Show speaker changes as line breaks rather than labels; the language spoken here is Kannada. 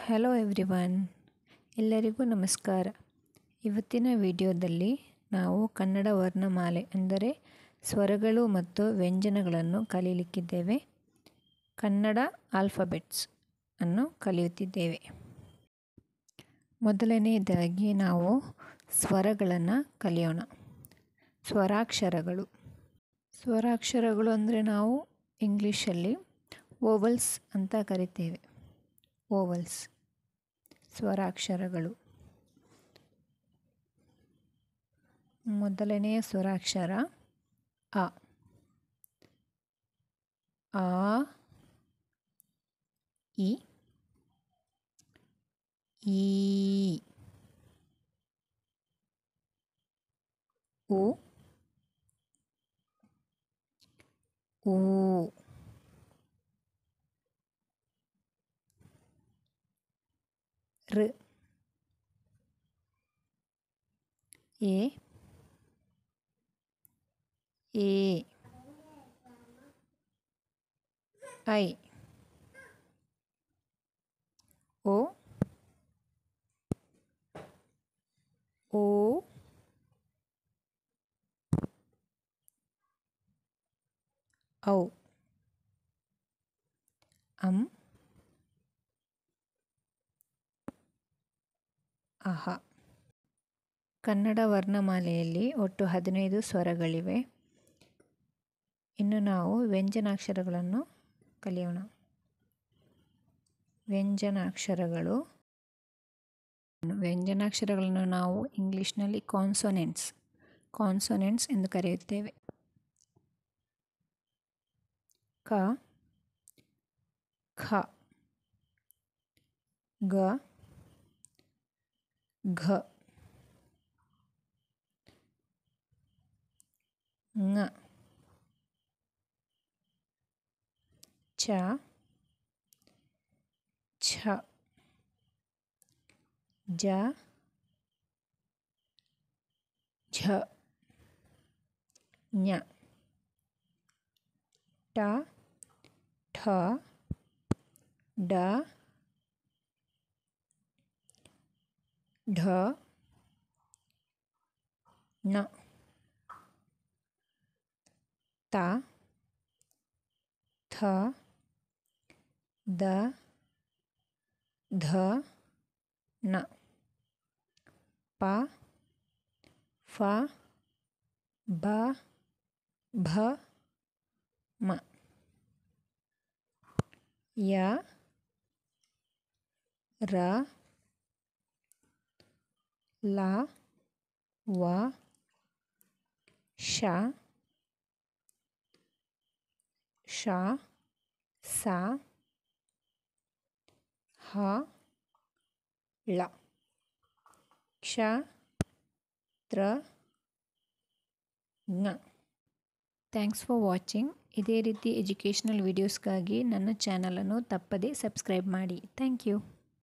ಹಲೋ ಎವ್ರಿವನ್, ಎಲ್ಲರಿಗೂ ನಮಸ್ಕಾರ. ಇವತ್ತಿನ ವಿಡಿಯೋದಲ್ಲಿ ನಾವು ಕನ್ನಡ ವರ್ಣಮಾಲೆ ಅಂದರೆ ಸ್ವರಗಳು ಮತ್ತು ವ್ಯಂಜನಗಳನ್ನು ಕಲಿಯಲಿಕ್ಕಿದ್ದೇವೆ. ಕನ್ನಡ ಆಲ್ಫಾಬೆಟ್ಸ್ ಅನ್ನು ಕಲಿಯುತ್ತಿದ್ದೇವೆ. ಮೊದಲನೆಯದಾಗಿ ನಾವು ಸ್ವರಗಳನ್ನು ಕಲಿಯೋಣ. ಸ್ವರಾಕ್ಷರಗಳು. ಸ್ವರಾಕ್ಷರಗಳು ಅಂದರೆ ನಾವು ಇಂಗ್ಲೀಷಲ್ಲಿ ವೋವಲ್ಸ್ ಅಂತ ಕರಿತೇವೆ. ವೋವಲ್ಸ್ ಸ್ವರಾಕ್ಷರಗಳು. ಮೊದಲನೆಯ ಸ್ವರಾಕ್ಷರ ಅ. ಆ, ಇ, ಈ, ಉ, ಊ, ಋ, ಎ, ಐ, ಓ, ಔ, ಅಂ, ಅಹ. ಕನ್ನಡ ವರ್ಣಮಾಲೆಯಲ್ಲಿ ಒಟ್ಟು 15 ಸ್ವರಗಳಿವೆ. ಇನ್ನು ನಾವು ವ್ಯಂಜನಾಕ್ಷರಗಳನ್ನು ಕಲಿಯೋಣ. ವ್ಯಂಜನಾಕ್ಷರಗಳನ್ನು ನಾವು ಇಂಗ್ಲೀಷ್ನಲ್ಲಿ ಕಾನ್ಸೊನೆಂಟ್ಸ್ ಎಂದು ಕರೆಯುತ್ತೇವೆ. ಕ, ಖ, ಗ, ಘ, ङ, ಚ, ಛ, ಜ, ಝ, ಞ, ಟ, ಠ, ಡ, ಢ, ಣ, ತ, ಥ, ದ, ಧ, ನ, ಪ, ಫ, ಬ, ಭ, ಮ, ಯ, ರ, ಲ, ವ, ಶ, ಶ, ಸ, ಹ, ಳ, ಕ್ಷ, ತ್ರ, ಜ್ಞ. Thanks for watching. ಇದೇ ರೀತಿ ಎಜುಕೇಷನಲ್ ವಿಡಿಯೋಸ್ಗಾಗಿ ನನ್ನ ಚಾನಲನ್ನು ತಪ್ಪದೇ ಸಬ್ಸ್ಕ್ರೈಬ್ ಮಾಡಿ. Thank you.